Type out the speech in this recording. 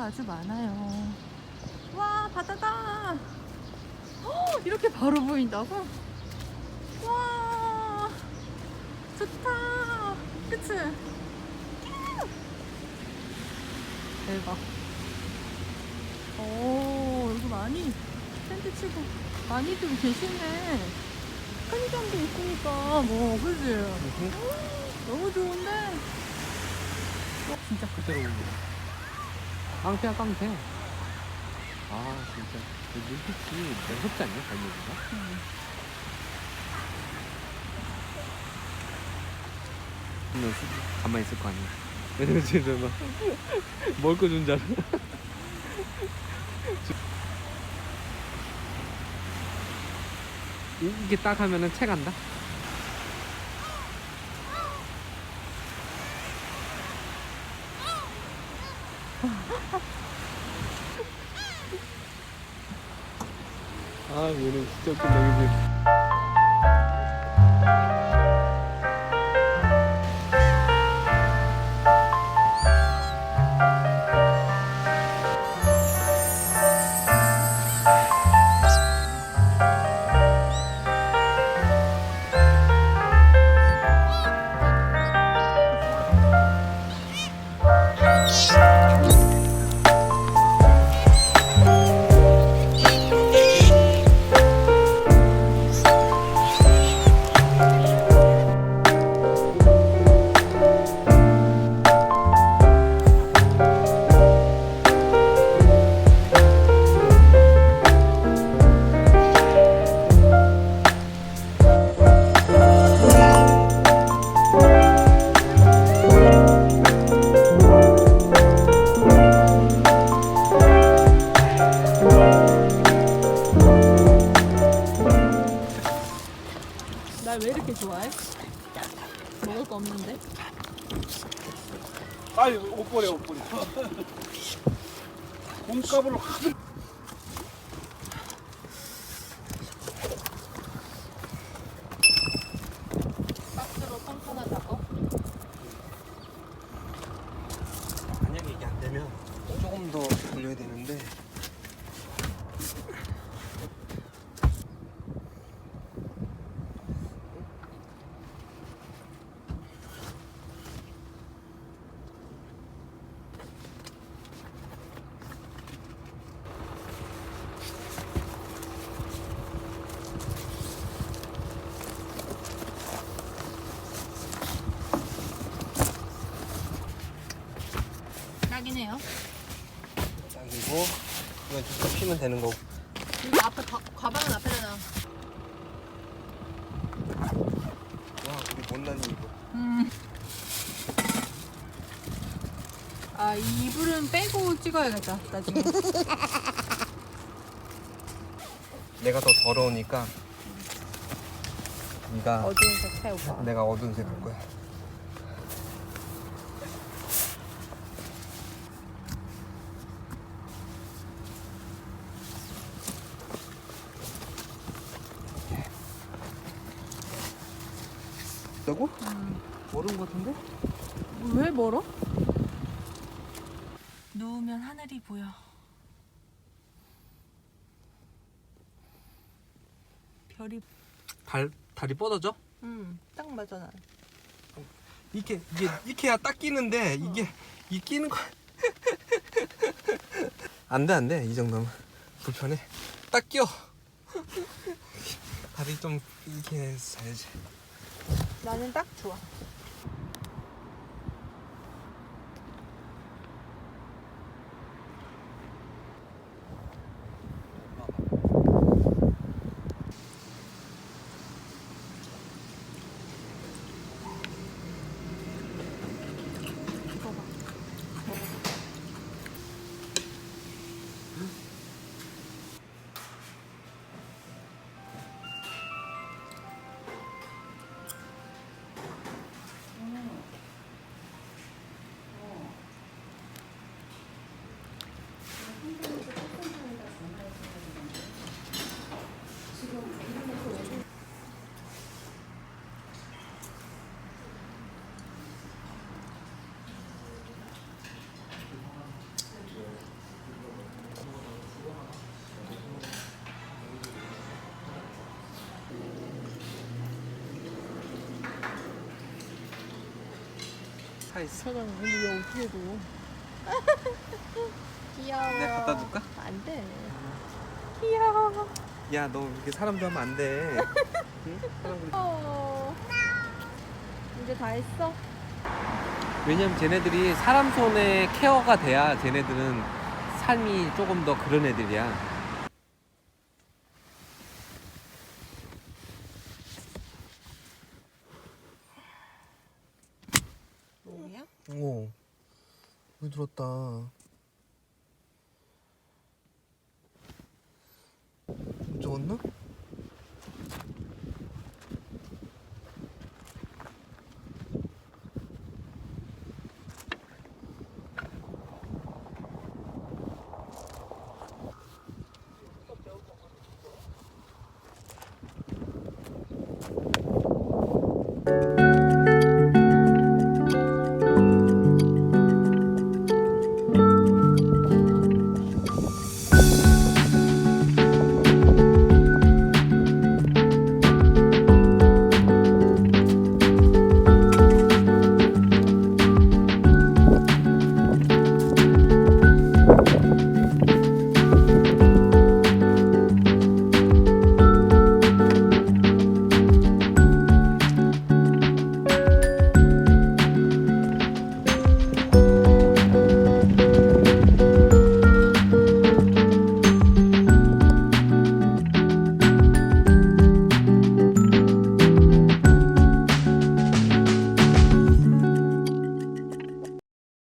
바다가 아주 많아요. 와, 바다다. 이렇게 바로 보인다고? 와, 좋다. 그치? 대박. 오, 여기 많이 텐트 치고 많이들 계시네. 편의점도 있으니까 뭐, 그치? 너무 좋은데? 진짜 그대로 올려. 깡패야 깡패. 아 진짜 그 눈빛이 무섭지 않냐 갈매기가? 그러면 가만히 있을 거 아니야. 왜냐면 쟤는 막 먹을 거 준 줄 알아. 이게 딱 하면은 채 간다. 아 얘는 진짜 웃긴다 그지? 날 왜 이렇게 좋아해? 먹을 거 없는데? 아유, 옷 버려, 옷 버려. 몸값으로 하도. 박스로 펑펑하다고? 만약에 이게 안 되면 조금 더 돌려야 되는데. 딱이네요. 딱이고 이건 좀 피면 되는 거고. 여기 앞에 가방은 앞에다 놔. 와 우리 못난이 이거. 아, 이불은 빼고 찍어야겠다, 나중에. 내가 더 더러우니까 네가 어두운 색 채우고. 내가 어두운 색 할 거야. 라고? 멀은 것 같은데? 왜 멀어? 누우면 하늘이 보여. 별이. 다리 뻗어져? 딱 맞아 난. 이게 해야 딱 끼는데 이게 끼는 거. 안돼 이 정도면 불편해. 딱 끼워. 다리 좀 이렇게 해서 자야지. 나는 딱 좋아. 차 있어. 차장 근데 왜 어떻게 줘? 귀여워. 내가 갖다 줄까? 안 돼. 귀여워. 야, 너 이렇게 사람도 하면 안 돼. 응? 이제 다 했어? 왜냐면 쟤네들이 사람 손에 케어가 돼야 쟤네들은 삶이 조금 더 그런 애들이야. 뭐야? 오, 물 들었다. 적었나?